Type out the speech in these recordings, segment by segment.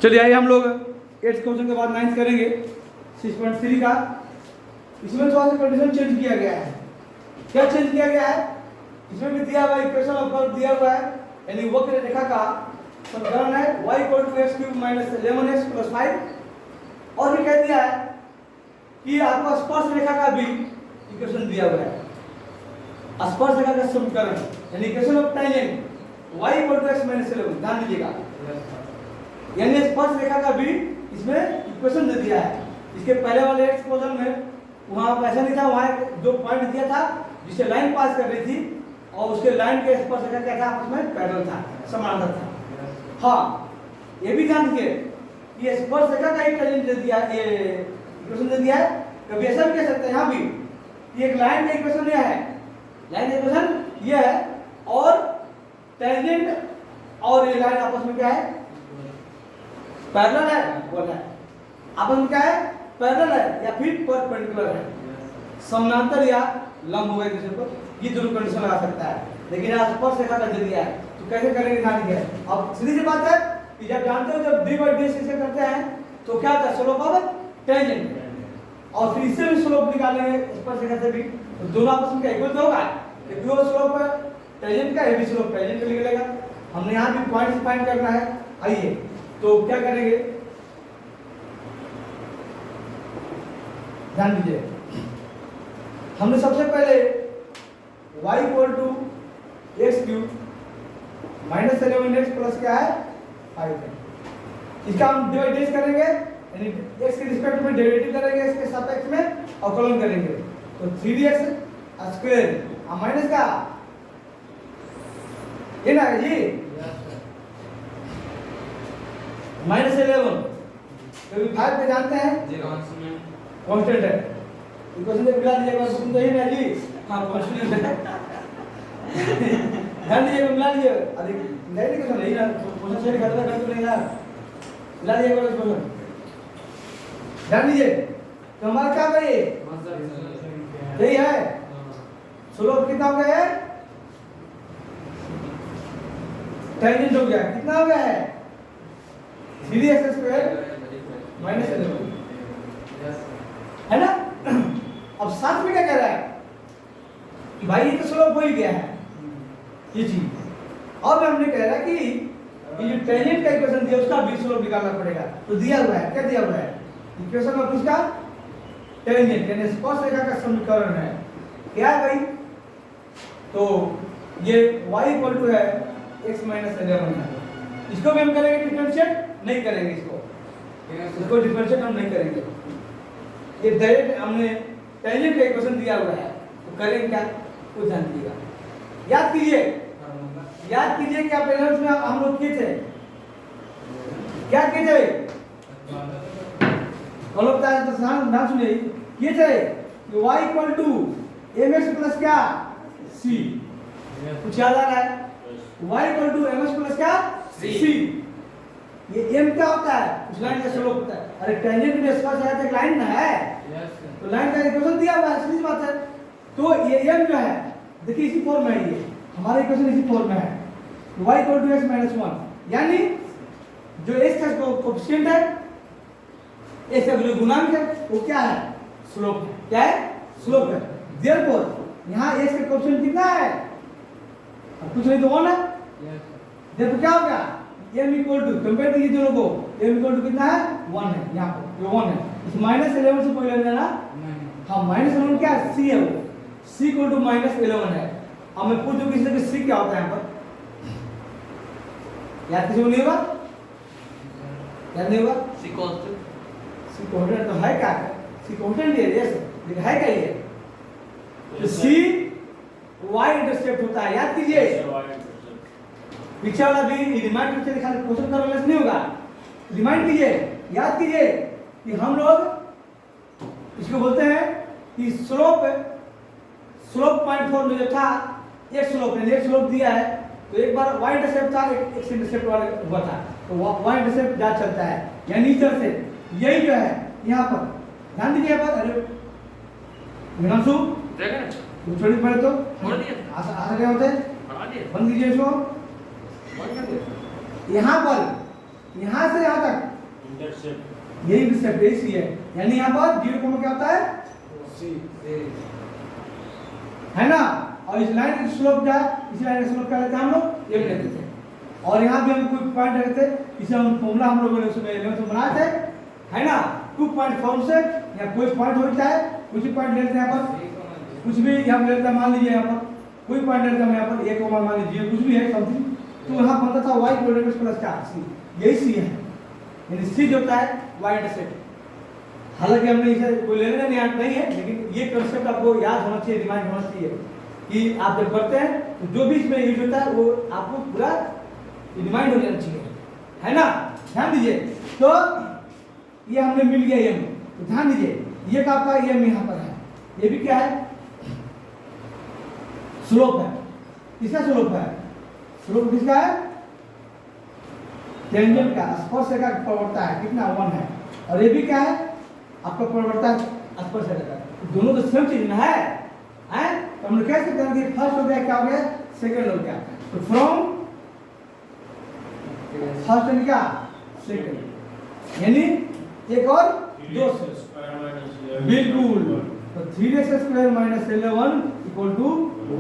चलिए आइए हम लोग 8th क्वेश्चन के बाद 9th करेंगे 6.3 का। इसमें थोड़ा सा कंडीशन चेंज किया गया है। क्या चेंज किया गया है? इसमें भी दिया हुआ इक्वेशन ऑफ दिया हुआ है, यानी वक्र रेखा का समीकरण है y = x³ - 11x + 5। और भी कह दिया है कि आपको स्पर्श रेखा का भी इक्वेशन दिया हुआ है। स्पर्श रेखा का समीकरण यानी equation of tangent y = x - 11। ध्यान दीजिएगा, यानी स्पर्श रेखा का भी इसमें इक्वेशन दे दिया है। इसके पहले वाले x क्वेश्चन में वहां ऐसा नहीं था, वहां जो पॉइंट दिया था जिससे लाइन पास कर रही थी और उसके लाइन के स्पर्श रेखा क्या था, आपस में पैरेलल था, समानांतर था। हाँ, ये भी ध्यान रखिए ये स्पर्श रेखा का ही टेंजेंट दे दिया, ये इक्वेशन दे दिया है। कभी ऐसा भी कह सकते हैं यहाँ भी कि एक लाइन का इक्वेशन यह है, लाइन का इक्वेशन यह है और टेंजेंट और ये लाइन आपस में क्या है, पैरेलल है, बोला है आपस में क्या है, पैरेलल है या फिर परपेंडिकुलर है, समानांतर या लंब होगा एक दूसरे पर। ये दोनों कंडीशन लगा सकता है, लेकिन यहाँ स्पर्श रेखा का दे दिया है तो कैसे करेंगे ध्यान दीजिए। अब सीधी सी बात है कि जब जानते हो जब d/d से करते हैं तो क्या होता है, स्लोप ऑफ टेंजेंट, और फिर इससे भी स्लोप निकालेंगे स्पर्श रेखा से भी, तो दोनों आपस में क्या इक्वल तो होगा। एक वो स्लोप टेंजेंट का, ये भी स्लोप टेंजेंट का निकलेगा। हमने यहाँ भी पॉइंट फाइंड करना है। आइए तो क्या करेंगे, ध्यान दीजिए। हमने सबसे पहले y = x³ - 11x प्लस क्या है 5 है। इसका हम डिवाइड करेंगे, यानी x के रिस्पेक्ट में डेरिवेटिव करेंगे, इसके सापेक्ष में अवकलन करेंगे, तो 3x² और माइनस का ये ना जी -11 क्योंकि 5 पे जानते हैं कांस्टेंट है। इक्वेशन में मिला दीजिएगा, तुम तो ही ना जी, हां कांस्टेंट है। ध्यान दीजिएगा, मिला दीजिए। अरे नहीं क्वेश्चन नहीं ना, क्वेश्चन से खत्म कर तो नहीं ना, मिला दीजिएगा क्वेश्चन। ध्यान दीजिए तो हमारा क्या है, यही है स्लोप कितना हो गया है, टेंजेंट हो गया, कितना हो गया है 3x² - 11 है ना। अब साथ में क्या कह रहा है कि भाई ये तो स्लोप हो ही गया है ये चीज। अब हमने कह रहा है कि ये जो टेंजेंट का इक्वेशन दिया उसका भी स्लोप निकालना पड़ेगा। तो दिया हुआ है, क्या दिया हुआ है, इक्वेशन ऑफ उसका टेंजेंट यानी स्पर्श रेखा का समीकरण है क्या है भाई, तो ये y = है x - 11 है। इसको भी हम करेंगे डिफरेंशिएट नहीं करेंगे, इसको डिफरेंशिएट हम नहीं करेंगे। ये डायरेक्ट हमने टेंजेंट का इक्वेशन दिया हुआ है तो करेंगे क्या, कुछ जान दीजिएगा। याद कीजिए कि आप एलिमेंट्स में हम लोग किए थे, क्या किए थे, हम लोग तो ना सुनिए, किए थे कि y = mx प्लस क्या c, कुछ याद आ रहा है, y = mx प्लस क्या c। ये m क्या होता है, उस लाइन का स्लोप होता है। अरे टेंजेंट में स्पर्श रेखा एक लाइन ना है, तो लाइन का इक्वेशन दिया हुआ है, सीधी बात है। तो ये m जो है देखिए इसी फॉर्म में है, ये हमारा इक्वेशन इसी फॉर्म में है, y = x - 1, यानी जो x का कोएफिशिएंट है, x का जो गुणांक है वो क्या है, स्लोप है। क्या है, स्लोप है। देयरफॉर यहां x का कोएफिशिएंट कितना है, कुछ नहीं तो 1 है। देयरफॉर क्या हो गया, m = कंपेयर कीजिए दोनों को, m = कितना है 1 है, यहां पर ये 1 है। इस -11 से कोई लेना ना, हां -11 क्या है, c है, वो c = -11 है। अब मैं पूछूं किसी से c क्या होता है, यहां पर याद किसी को नहीं होगा, याद नहीं होगा, c कांस्टेंट तो है क्या, c कांस्टेंट है, यस, लेकिन है क्या ये, तो c y इंटरसेप्ट होता है, याद कीजिए। पीछे वाला भी रिमाइंड करके दिखा, क्वेश्चन का रिलेशन नहीं होगा, रिमाइंड कीजिए, याद कीजिए कि हम लोग इसको बोलते हैं कि स्लोप पॉइंट फॉर्म में जो था एक स्लोप दिया है, तो एक बार y इंटरसेप्ट था, एक x इंटरसेप्ट वाला हुआ था, तो y इंटरसेप्ट जा चलता है, यानी इधर से यही जो है यहाँ पर ध्यान दीजिए। यहाँ पर अरे मीनांशु छोड़ी पड़े तो छोड़ दिए, क्या होते हैं, बंद कीजिए इसको। यहाँ पर यहाँ से यहाँ तक इंटरसेप्ट यही इंटरसेप्ट है, सी है। यानी यहाँ पर 0 कोमा क्या होता है, सी है ना। और इस लाइन का स्लोप क्या है, इस लाइन का स्लोप क्या लेते हैं हम लोग, ये लेते थे। और यहाँ भी हम कोई पॉइंट रखते थे, इसे हम फॉर्मूला हम लोगों ने उसमें 11th में बनाए थे, है ना। 2 पॉइंट फॉर्म से या कोई पॉइंट होता है, कुछ भी पॉइंट लेते हैं यहाँ पर, कुछ भी हम लेते हैं, मान लीजिए यहाँ पर कोई पॉइंट लेते हैं यहाँ पर 1 मान लीजिए, कुछ भी है समथिंग, तो यहाँ बनता था y प्रोडक्ट प्लस क्या सी, यही सी है। यानी सी जो होता है y इंटरसेप्ट। हालांकि हमने इसे कोई लेने नहीं आता नहीं है, लेकिन ये कंसेप्ट आपको याद होना चाहिए, रिमाइंड होना चाहिए कि आप जब करते हैं तो जो भी इसमें यूज होता है वो आपको पूरा रिमाइंड हो जाना चाहिए, है ना। ध्यान दीजिए, तो ये हमने मिल गया ये, तो ध्यान दीजिए ये का आपका ये यहाँ पर है, ये भी क्या है, स्लोप है। किसका स्लोप है, स्लोप किसका है, टेंजेंट का, स्पर्शरेखा का प्रवणता है कितना 1 है। और ये भी क्या है आपका प्रवणता स्पर्शरेखा का, दोनों तो सेम चीज ना है, हैं। तो हम लोग कह सकते हैं कि फर्स्ट हो गया, क्या हो गया, सेकंड हो गया। तो फ्रॉम फर्स्ट एंड क्या सेकंड, यानी एक और दो से बिल्कुल। तो 3x² - 11 =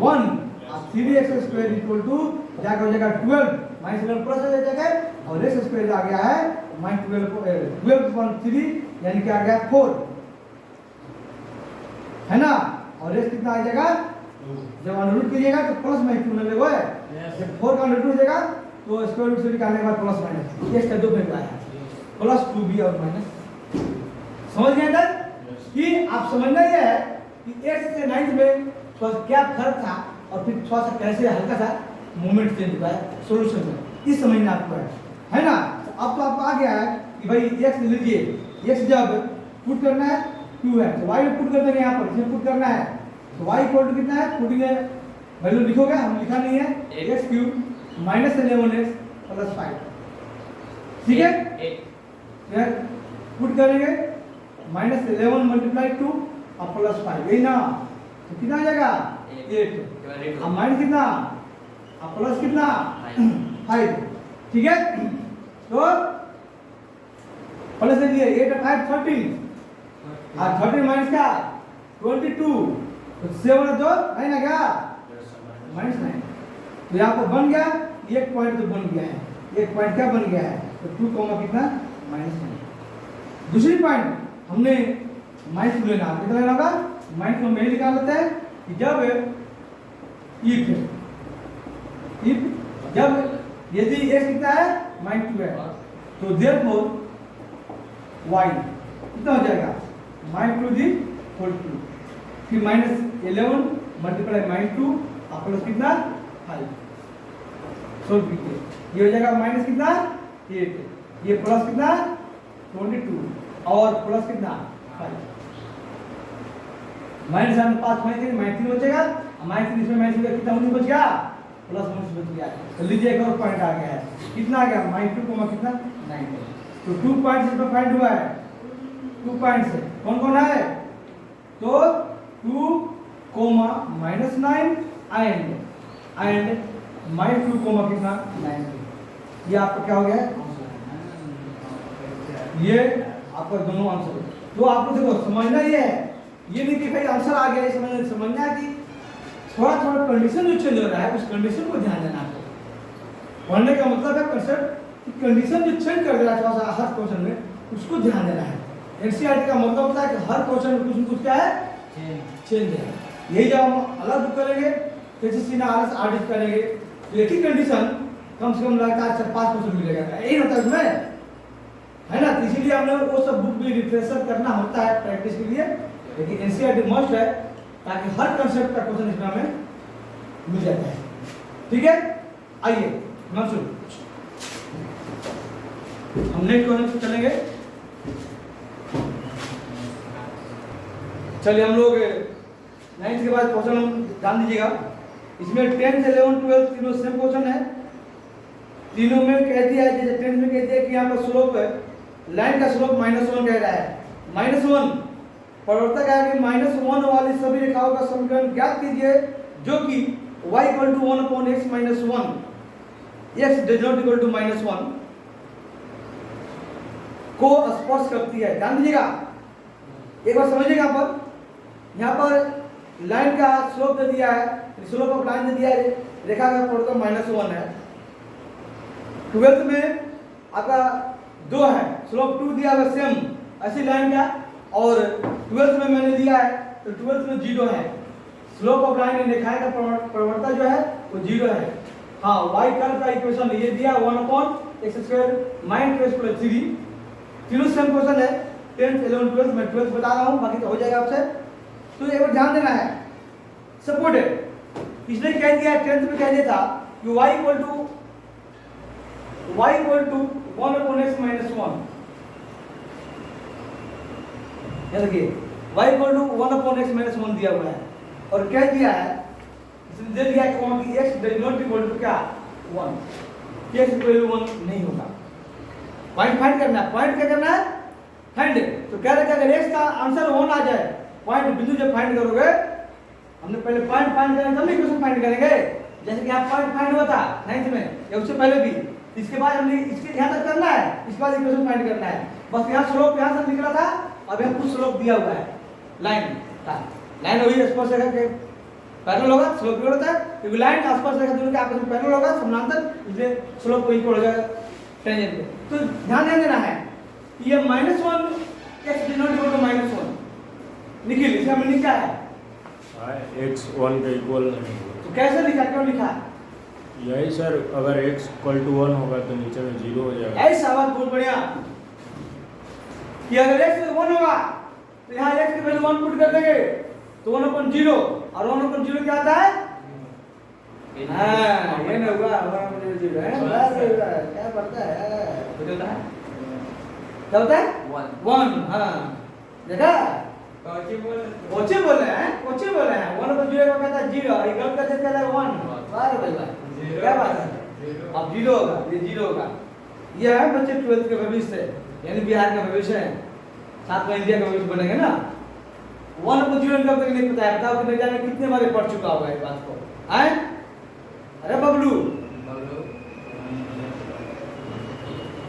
1, अब 3x² = क्या हो जाएगा 12 -11 प्लस हो जाएगा, और x² आ गया है -12.3 यानी क्या आ गया 4, है ना। और x कितना आ जाएगा, जब अंडर रूट कीजिएगा तो प्लस माइनस 2 ले वो है, जब 4 का अंडर रूट हो जाएगा तो स्क्वायर रूट से निकालने के बाद प्लस माइनस ये का 2 में आया प्लस 2b और माइनस। समझ गए ना कि आप समझना ये है कि 8 से 9 में थोड़ा सा क्या फर्क था, और फिर थोड़ा सा कैसे हल्का सा मूवमेंट चेंज हुआ है सॉल्यूशन में, ये समझना आपको है ना। तो अब तो आपको आ गया है कि भाई x लीजिए, x जब पुट करना है 2 है तो y में पुट कर देंगे, यहाँ पर इसमें पुट करना है तो y इक्वल टू कितना है, पुटिंग वैल्यू लिखोगे, हम लिखा नहीं है, x³ - 11x + 5, ठीक है। फिर पुट करेंगे -11 × 2 और प्लस 5, यही ना, तो कितना आ जाएगा 8, अब माइनस कितना, अब प्लस कितना 5, ठीक है। तो प्लस दीजिए 8 और 5 13, और 13 माइनस क्या 22, तो 7 और 2 है ना क्या -9, तो यहाँ पर बन गया एक पॉइंट, तो बन गया है एक पॉइंट, क्या बन गया है, तो 2 कितना -9। दूसरी पॉइंट हमने -2 लेना, कितना लेना होगा -2 में निकाल लेते हैं कि जब if जब यदि x कितना है -2 है तो देयरफॉर y कितना हो जाएगा -2 फिर -11 × -2 और प्लस कितना 5, सो ये हो जाएगा माइनस कितना 8, ये प्लस कितना 22 और प्लस कितना 5, माइनस 5 -3 बचेगा, -3 इसमें -3 कितना 19 बच गया, प्लस 19 बच गया। तो लीजिए एक और पॉइंट आ गया है, कितना आ गया -2 कितना 9, तो 2 पॉइंट्स इसमें फाइंड हुआ है, 2 पॉइंट्स है कौन कौन है, तो 2, -9 एंड -2 कितना 9, ये आपका क्या हो गया, ये आपका दोनों आंसर। तो आपको देखो समझना ये है, ये नहीं कि भाई आंसर आ गया, ये समझना है कि थोड़ा थोड़ा कंडीशन जो चेंज हो रहा है उस कंडीशन को ध्यान देना आपको। पढ़ने का मतलब है कंसेप्ट कि कंडीशन जो चेंज कर दे रहा है थोड़ा सा हर क्वेश्चन में, उसको ध्यान देना है। एनसीईआरटी का मतलब होता है कि हर क्वेश्चन में कुछ न कुछ क्या है चेंज है। यही जब हम अलग बुक करेंगे एसएससी ना आरएस ऑडिट करेंगे तो एक ही कंडीशन कम से कम लगातार 4-5 क्वेश्चन मिलेगा, यही होता है उसमें, है ना। तो इसीलिए हमने वो सब बुक भी रिफ्रेशर करना होता है प्रैक्टिस के लिए, लेकिन एनसीईआरटी मस्ट है ताकि हर कंसेप्ट का क्वेश्चन इसमें हमें मिल जाता है, ठीक है। आइए मंसूर हम नेक्स्ट क्वेश्चन चलेंगे। चलिए हम लोग 9th के बाद क्वेश्चन हम जान दीजिएगा, इसमें 10th 11th 12th तीनों सेम क्वेश्चन है। तीनों में कह दिया है, जैसे 10th में कह दिया कि यहाँ पर स्लोप है, लाइन का स्लोप -1 कह रहा है, -1 प्रवर्तक है कि -1 वाली सभी रेखाओं का समीकरण ज्ञात कीजिए जो कि y = 1/x - 1, x does not equal to -1, को स्पर्श करती है। ध्यान दीजिएगा, एक बार समझिएगा। यहाँ पर लाइन का स्लोप दे दिया है, स्लोप ऑफ लाइन दे दिया है, रेखा का प्रोडक्ट -1 है। 12th में आपका 2 है, स्लोप 2 दिया हुआ सेम ऐसी लाइन का, और 12th में मैंने दिया है तो 12th में 0 है। स्लोप ऑफ लाइन रेखाएं का प्रवणता जो है वो 0 है। हाँ, y कर्व का इक्वेशन ये दिया 1/x² - 3। तीनों सेम क्वेश्चन है, 10th 11th 12th में 12th बता रहा हूँ, बाकी तो हो जाएगा आपसे। तो एक बार ध्यान देना है। सपोर्टेड इसने कह दिया 10th में कह दिया था कि y इक्वल टू 1/x - 1। ये देखिए y इक्वल टू 1/x - 1 दिया हुआ है, और कह दिया है इसने दे दिया कि x does not equal to क्या 1, x इक्वल टू 1 नहीं होगा। पॉइंट फाइंड करना है। पॉइंट क्या करना है? फाइंड। तो कह रहे कि अगर x का आंसर 1 आ जाए, पॉइंट बिंदु जब फाइंड करोगे, हमने पहले पॉइंट फाइंड करेंगे तब इक्वेशन फाइंड करेंगे। जैसे कि आप पॉइंट फाइंड हुआ था 9th में या उससे पहले भी, इसके बाद हमने इसके यहाँ तक करना है, इसके बाद इक्वेशन फाइंड करना है। बस यहाँ स्लोप यहाँ से निकला था, अब यहाँ कुछ स्लोप दिया हुआ है लाइन का। लाइन वही स्पर्श रेखा के पैरेलल होगा, स्लोप भी होता है, क्योंकि लाइन का स्पर्श रेखा दोनों के आपस में पैरेलल होगा, समानांतर, इसलिए स्लोप वही हो जाएगा टेंजेंट पे। तो ध्यान देना है कि ये -1 x does not equal to -1 Nikhil, इसे हमने लिखा है x 1 के इक्वल नहीं होगा। तो कैसे लिखा, क्यों लिखा? यही सर, अगर x इक्वल टू 1 होगा तो नीचे में 0 हो जाएगा। ऐसा बात बहुत बढ़िया कि अगर x 1 होगा तो यहाँ x की वैल्यू 1 पुट कर देंगे तो 1/0, और 1/0 क्या आता है? हाँ, ये ना हुआ 1/0 है, क्या पड़ता है? क्या होता है? 1। हाँ, देखा? कोचे बोले हैं 1/0 को कहता है 0, ये गलत करते कहता है 1। बार भाई क्या बात है? अब 0 होगा, ये 0 होगा। ये है बच्चे 12th के भविष्य, यानी बिहार का भविष्य है, साथ में इंडिया का भविष्य बनेगा ना। 1/0 कब तक नहीं पता है, बताओ कि जाने कितने बार पढ़ चुका होगा इस बात को? आए अरे बबलू,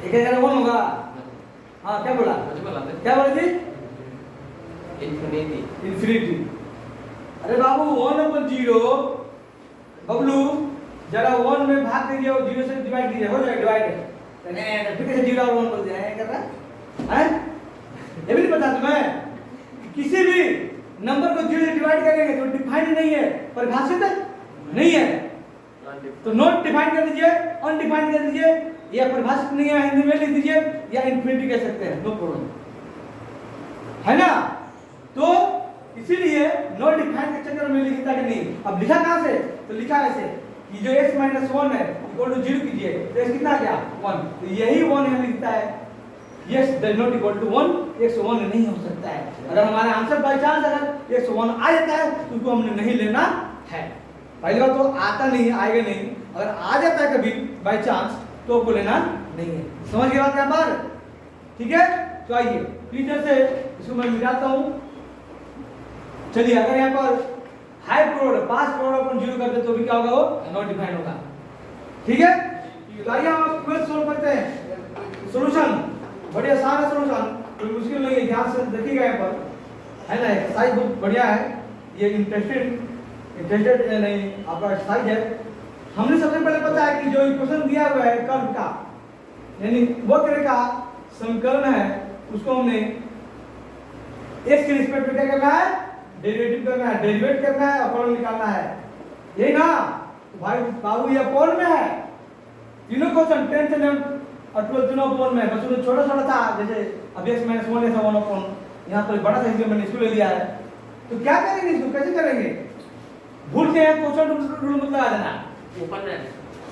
एक जगह 1 होगा। हाँ, क्या बोला? क्या बोला जी? इन्फिनिटी। अरे बाबू 1/0, बबलू जरा 1 में भाग दीजिए और 0 से डिवाइड कीजिए, हो जाएगा डिवाइड। ठीक है, 0 और 1 बोल दिया है, कर रहा है? ये भी नहीं पता तुम्हें? किसी भी नंबर को 0 से डिवाइड करेंगे तो डिफाइंड नहीं है, परिभाषित नहीं है, तो नॉट डिफाइन कर दीजिए, अनडिफाइंड कर दीजिए, या परिभाषित नहीं है हिंदी में लिख दीजिए, या इन्फिनिटी कह सकते हैं, नो प्रॉब्लम, है ना। तो इसीलिए नॉट डिफाइन के चक्कर में लिखता कि नहीं। अब लिखा कहां से? तो लिखा ऐसे कि जो x - 1 है इक्वल टू 0 कीजिए, तो x कितना आ गया 1, तो यही 1 यहाँ लिखता है। x does not equal to 1, x 1 नहीं हो सकता है। अगर हमारा आंसर बाई चांस अगर x 1 आ जाता है तो उसको हमने नहीं लेना है। पहली बात तो आता नहीं, आएगा नहीं, अगर आ जाता है कभी बाई चांस तो आपको लेना नहीं है। समझ गए बात यहाँ पर? ठीक है, तो आइए टीचर से इसको मैं मिटाता हूँ। चलिए, अगर यहाँ पर हाई प्रोड पास प्रोड अपन 0 करते तो भी क्या होगा? वो नॉट डिफाइन होगा। ठीक है, तो आइए हम क्वेश्चन सोल्व करते हैं। सॉल्यूशन बड़ी आसान है, सॉल्यूशन कोई मुश्किल नहीं है, ध्यान से देखिएगा यहाँ पर, है ना। एक्सरसाइज बहुत बढ़िया है, ये इंटरेस्टेड नहीं आपका एक्सरसाइज है। हमने सबसे पहले पता है कि जो इक्वेशन दिया हुआ है कर्व का, यानी वक्र का समीकरण है, उसको हमने x के रिस्पेक्ट में क्या करना है? डेरिवेटिव करना है, डेरिवेट करना है और फॉर्मूला निकालना है, यही ना। तो भाई बाबू ये अपॉन में है, तीनों क्वेश्चन 10th 11th और 12th तीनों अपॉन में है। बस उसमें छोटा छोटा था, जैसे अब x - 1 ऐसा 1 अपॉन, यहाँ पर बड़ा था इसलिए मैंने इसको ले लिया है। तो क्या करेंगे इसको, कैसे करेंगे? भूल के क्वेश्चन रूल मत लगा देना,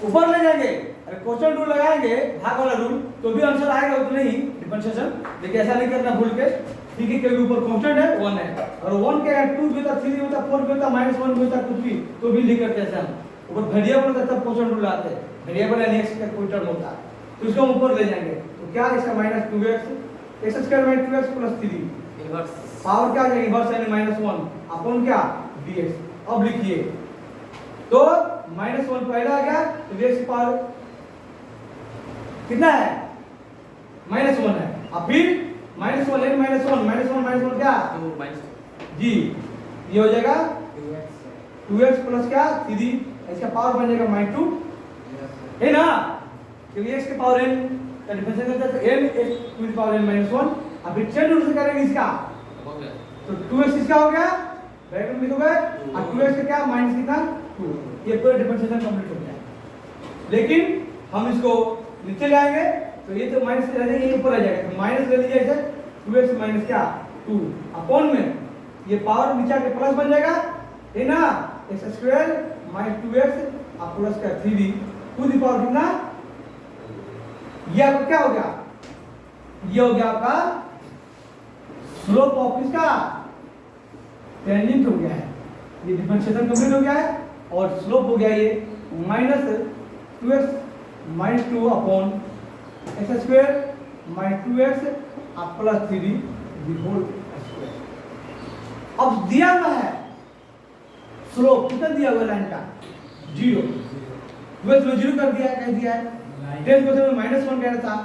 ऊपर ले जाएंगे। अगर क्वेश्चन रूल लगाएंगे भाग वाला रूल तो भी आंसर आएगा, उतना ही डिफरेंशिएशन, लेकिन ऐसा नहीं करना भूल के। ठीक है, क्योंकि ऊपर कांस्टेंट है 1 है, और 1 के 2 भी होता, 3 भी होता, 4 भी होता, -1 भी होता, कुछ भी तो भी लिख करते हैं हम। ऊपर वेरिएबल होता तब क्वेश्चन रूल आते हैं, वेरिएबल यानी x का कोई टर्म होता है तो इसको हम ऊपर ले जाएंगे। तो क्या इसका -2x x² - 2x + 3 inverse power क्या आ जाएगी? इनवर्स यानी -1 अपन क्या dx। अब लिखिए तो -1 पहला आ गया तो dx की पावर कितना है? -1 है। अब फिर -1 n -1 क्या तो माइनस जी, ये हो जाएगा 2x प्लस क्या 3, इसका पावर बन जाएगा -2 है ना, क्योंकि x के पावर n का डिफरेंशियल करते हैं तो n x to the power n -1। अब फिर चेन रूल से करेंगे इसका, हो गया तो 2x इसका हो गया, ब्रैकेट में लिखोगे और 2x का क्या माइनस कितना 2, ये पूरा डिफरेंशिएशन कंप्लीट हो गया। लेकिन हम इसको नीचे लाएंगे तो ये तो माइनस रह जाएगा, ये ऊपर आ जाएगा, तो माइनस ले लीजिए इसे 2x माइनस क्या 2 अपॉन में ये पावर नीचे आके प्लस बन जाएगा है ना, x² माइनस 2x और प्लस का 3 टू द पावर कितना, ये आपका क्या हो गया, ये हो गया आपका स्लोप ऑफ इसका टेंजेंट हो गया है, ये डिफरेंशिएशन कंप्लीट हो गया है और स्लोप हो गया ये -2x minus 2 upon x² minus 2x और प्लस 3 द होल स्क्वायर। अब दिया हुआ है स्लोप कितना दिया हुआ लाइन का 0, 0 कर दिया है, कह दिया है 10 क्वेश्चन में -1 कह रहा था,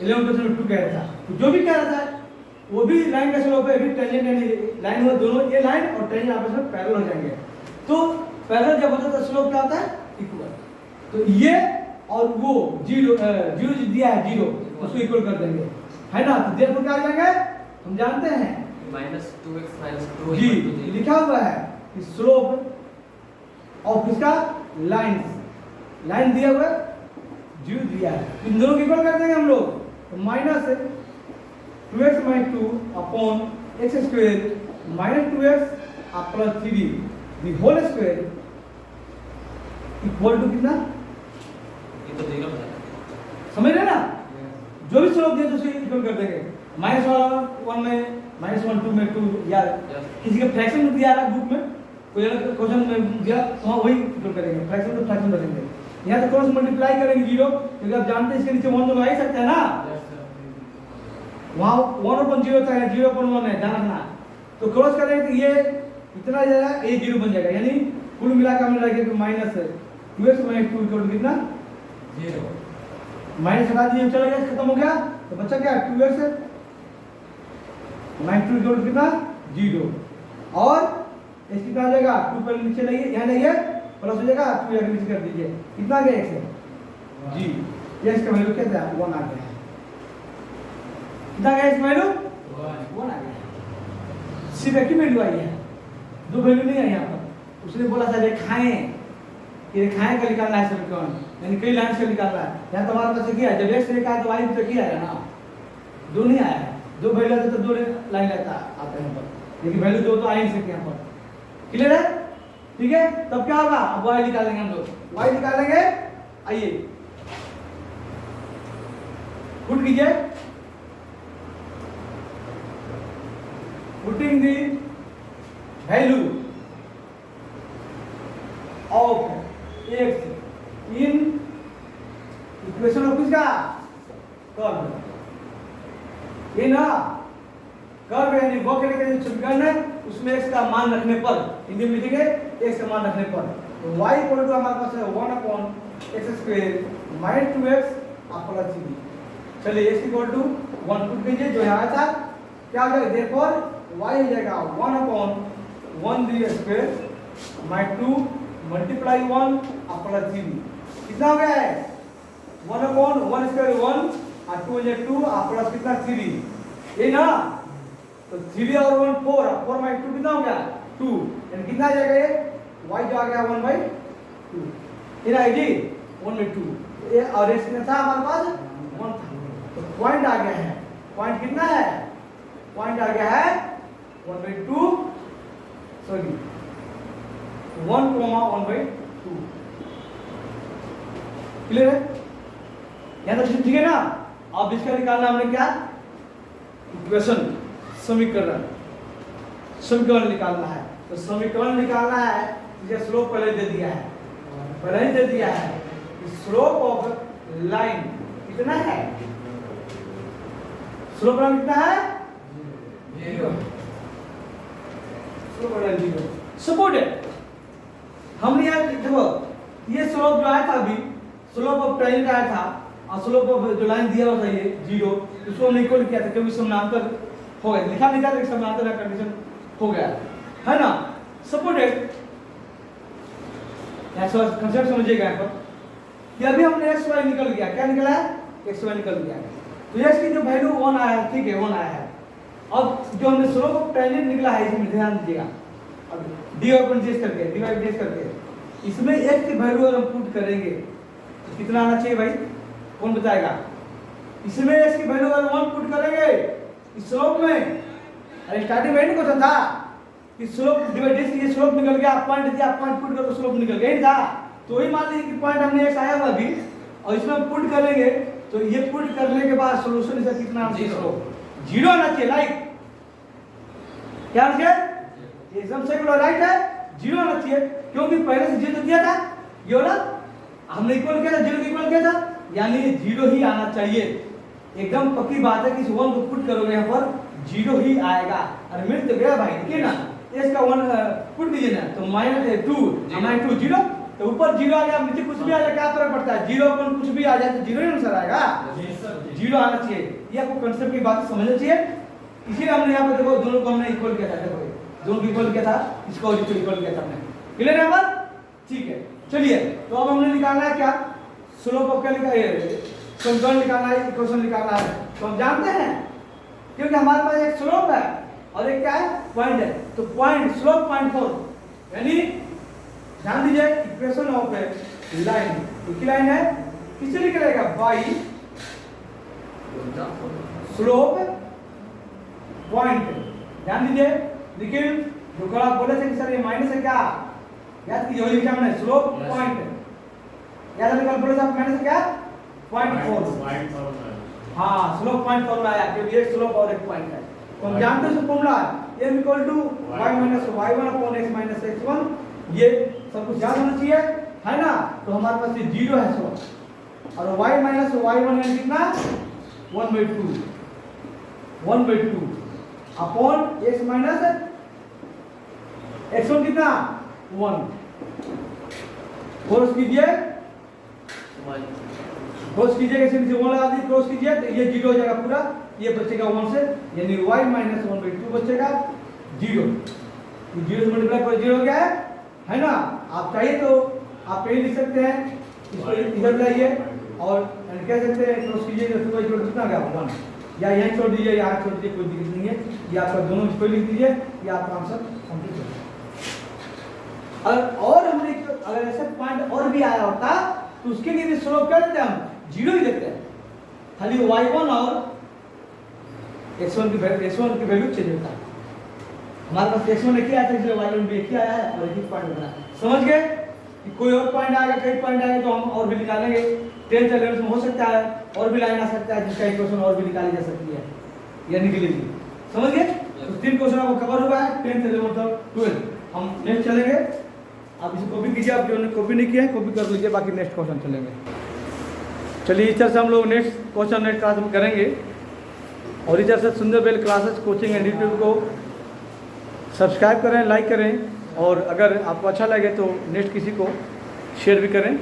11 क्वेश्चन में 2 कह रहा था, तो जो भी कह रहा था वो भी लाइन का स्लोप है, अभी टेंजेंट यानी लाइन हुआ दोनों, ये लाइन और टेंजेंट आपस में पैरेलल हो जाएंगे, तो पैरेलल जब होता है तो स्लोप क्या होता है इक्वल, तो ये और वो 0 जो दिया है 0 उसको इक्वल कर देंगे है ना, तो देयरफॉर क्या आ जाएंगे हम जानते हैं -2x -2 जी, लिखा हुआ है कि स्लोप ऑफ इसका लाइन दिया हुआ है 0 दिया है, इन दोनों को इक्वल कर देंगे हम लोग, तो -2x minus 2 upon x² minus 2x और plus 3 the whole square equal to कितना, ये तो देगा मुझे समझ रहे ना, जो भी स्लोप दिया तो उसे इक्वल कर देंगे, -1 में -1 2 में 2 या किसी का फ्रैक्शन में दिया है बुक में, कोई अलग क्वेश्चन में दिया तो हम वही इक्वल करेंगे, फ्रैक्शन तो फ्रैक्शन रखेंगे, यहाँ तो क्रॉस मल्टीप्लाई करेंगे 0, क्योंकि आप जानते हैं इसके नीचे 1 तो आ ही सकता है ना, वहाँ 1/0 था, 0/1 है, ध्यान रखना, तो क्रॉस करेंगे तो ये इतना जाएगा, ये 0 बन जाएगा, यानी कुल मिलाकर हमें लगेगा -2x माइनस 2 इक्वल कितना 0, माइनस हटा दिए चला गया, खत्म हो गया, तो बचा क्या 2x माइनस 2 इक्वल कितना 0, और x कितना आ जाएगा 2 पहले नीचे लाइए, यहाँ लाइए प्लस हो जाएगा 2 यहाँ नीचे कर दीजिए, कितना आ गया x जी, x का वैल्यू क्या था 1 आ गया, कितना गया इसका वैल्यू 1 आ गया, सिर्फ एक ही वैल्यू आई है, दो वैल्यू नहीं है यहाँ पर, उसने बोला था रेखाएं, ये रेखाएं का निकालना है समीकरण, यानी कई लाइन से निकालना है, यहाँ तुम्हारे पास क्या है, जब x रेखा है तो y तो क्या है ना, दो नहीं आया है, दो वैल्यू आते तो दो लाइन लेता आता है यहाँ पर, लेकिन वैल्यू दो तो आ ही नहीं सकते यहाँ पर, क्लियर है, ठीक है, तब क्या होगा, अब y निकालेंगे हम लोग, y निकालेंगे, आइए पुट कीजिए, putting the value of x in equation of किसका कर्व, ये ना कर्व यानी वक्र का जो समीकरण है उसमें x का मान रखने पर, हिंदी में लिखेंगे x का मान रखने पर, तो y इक्वल टू हमारे पास है 1/x² माइनस 2x और प्लस 3, चलिए x इक्वल टू 1 पुट कीजिए, जो यहाँ था क्या हो जाएगा, देयरफॉर y हो जाएगा 1/1 दी स्क्वायर माइनस 2 मल्टीप्लाई 1 और प्लस 3, कितना हो गया है 1/1 स्क्वायर 1 और 2 है 2 और प्लस कितना 3, ये ना, तो 3 और 1 4 और 4 माइनस 2 कितना हो गया 2, यानी कितना आ जाएगा ये y जो आ गया 1/2, ये ना जी 1/2, ये और x कितना था हमारे पास 1 था, तो पॉइंट आ गया है, पॉइंट कितना है, पॉइंट आ गया है 1/2 सॉरी 1,1/2, क्लियर है, यहाँ तक ठीक है ना, अब इसका निकालना हमने क्या इक्वेशन समीकरण निकालना है, तो समीकरण निकालना है, इसका स्लोप पहले दे दिया है, पहले ही दे दिया है, स्लोप ऑफ लाइन कितना है, स्लोप लाइन कितना है 0, स्लोप लाइन 0, सपोर्ट है, हमने यहाँ देखो ये स्लोप जो आया था अभी, स्लोप ऑफ टेंजेंट आया था और स्लोप ऑफ जो लाइन दिया हुआ था ये 0, उसको हमने इक्वल किया था क्योंकि समानांतर हो गया, लिखा नहीं था लेकिन समानांतर का कंडीशन हो गया है ना। सपोर्टेड कंसेप्ट समझिएगा यहाँ पर कि अभी हमने एक्स वाई निकल गया, क्या निकला है, एक्स वाई निकल गया। तो एक्स की जो वैल्यू 1 आया है, ठीक है 1 आया है। अब जो हमने स्लोप ऑफ टेंजेंट निकला है इसमें ध्यान दीजिएगा, अब डी अपन जेस करके डी बाई जेस करके इसमें एक्स की वैल्यू अगर हम पुट करेंगे तो कितना आना चाहिए भाई, कौन बताएगा। इसमें एक्स की वैल्यू अगर 1 पुट करेंगे इस स्लोप में, अरे स्टार्टिंग में क्वेश्चन था कि स्लोप डिवाइड जेस ये स्लोप निकल गया, पॉइंट दिया, पॉइंट पुट करो स्लोप निकल गया, यही था। तो वही मान लीजिए कि पॉइंट हमने एक्स आया हुआ अभी और इसमें हम पुट करेंगे तो ये पुट करने के बाद सॉल्यूशन इसका कितना आना चाहिए, 0 आना चाहिए। लाइक क्या आना चाहिए, एकदम सही बोला, राइट है, 0 आना चाहिए क्योंकि पहले से 0 दिया था, ये वाला हमने इक्वल किया था, 0 को इक्वल किया था, यानी 0 ही आना चाहिए। एकदम पक्की बात है कि इस 1 को पुट करोगे यहाँ पर 0 ही आएगा। अरे मिल तो गया भाई, देखिए ना इसका 1 पुट दीजिए ना तो -2 0, तो ऊपर 0 आ गया, नीचे कुछ भी आ जाए क्या फर्क पड़ता है, 0 पर कुछ भी आ जाए तो 0 ही आंसर आएगा, 0 आना चाहिए। ये आपको कंसेप्ट की बात समझना चाहिए। इसीलिए हमने यहाँ पे देखो दोनों को हमने इक्वल किया था, देखो दोनों को इक्वल किया था, इसको और इसको इक्वल किया था हमने, क्लियर है बात, ठीक है। चलिए तो अब हमने निकालना है क्या, स्लोप ऑफ क्या लिखा है, समीकरण निकालना है, इक्वेशन निकालना है। तो हम जानते हैं क्योंकि हमारे पास एक स्लोप है और एक क्या है, पॉइंट है। तो पॉइंट स्लोप 0.4 यानी ध्यान दीजिए इक्वेशन ऑफ लाइन, एक लाइन है किससे निकलेगा, बाई स्लोप पॉइंट। ध्यान दीजिए, लेकिन जो कल आप बोले थे कि सर ये माइनस है क्या, याद कीजिए वही लिखा हमने स्लोप पॉइंट, याद है कल बोले थे आप माइनस है क्या 0.4, हाँ स्लोप 0.4 आया क्योंकि एक स्लोप और एक पॉइंट है। तो हम जानते हैं formula m = y - y1 x - x1, ये सब कुछ याद होना चाहिए है ना। तो हमारे पास ये 0 है स्लोप और y - y1 यानी कितना 1/2 अपॉन x - x1 कितना 1, क्रॉस कीजिए, क्रॉस कीजिए, कैसे नीचे 1 लगा दी, क्रॉस कीजिए तो ये 0 हो जाएगा पूरा, ये बचेगा 1 से, यानी y - 1/2 बचेगा 0, 0 से मल्टीप्लाई कर 0 हो गया है ना। आप चाहिए तो आप यही लिख सकते हैं, इसको इधर लाइए और कह सकते हैं क्रॉस कीजिए तो कितना गया 1, या यहीं छोड़ दीजिए यहाँ छोड़ दीजिए, कोई दिक्कत नहीं है, ये आपका दोनों इसको लिख दीजिए, ये आपका आंसर कंप्लीट हो जाएगा। और हमने अगर ऐसे पॉइंट और भी आया होता तो उसके लिए भी स्लोप क्या देते हैं हम, 0 ही देते हैं, खाली y1 और x1 की वैल्यू चेंज होता है। हमारे पास x1 एक ही आया था इसलिए y1 भी एक ही आया है और एक ही पॉइंट बना, समझ गए कि कोई और पॉइंट आएगा, कई पॉइंट आएंगे तो हम और भी निकालेंगे। 10th लेवल में हो सकता है और भी लाइन आ सकता है जिसका इक्वेशन और भी निकाली जा सकती है या निकलेगी, समझ गए। तो 3 क्वेश्चन आपको कवर हुआ है 10th लेवल तक 12। हम नेक्स्ट चलेंगे, आप इसे कॉपी कीजिए, आप जो ने कॉपी नहीं किया है कॉपी कर लीजिए, बाकी नेक्स्ट क्वेश्चन चलेंगे। चलिए इस तरह से हम लोग नेक्स्ट क्वेश्चन नेक्स्ट क्लास में करेंगे। और इस तरह से Sundar bell classes coaching and YouTube को सब्सक्राइब करें, लाइक करें और अगर आपको अच्छा लगे तो नेक्स्ट किसी को शेयर भी करें।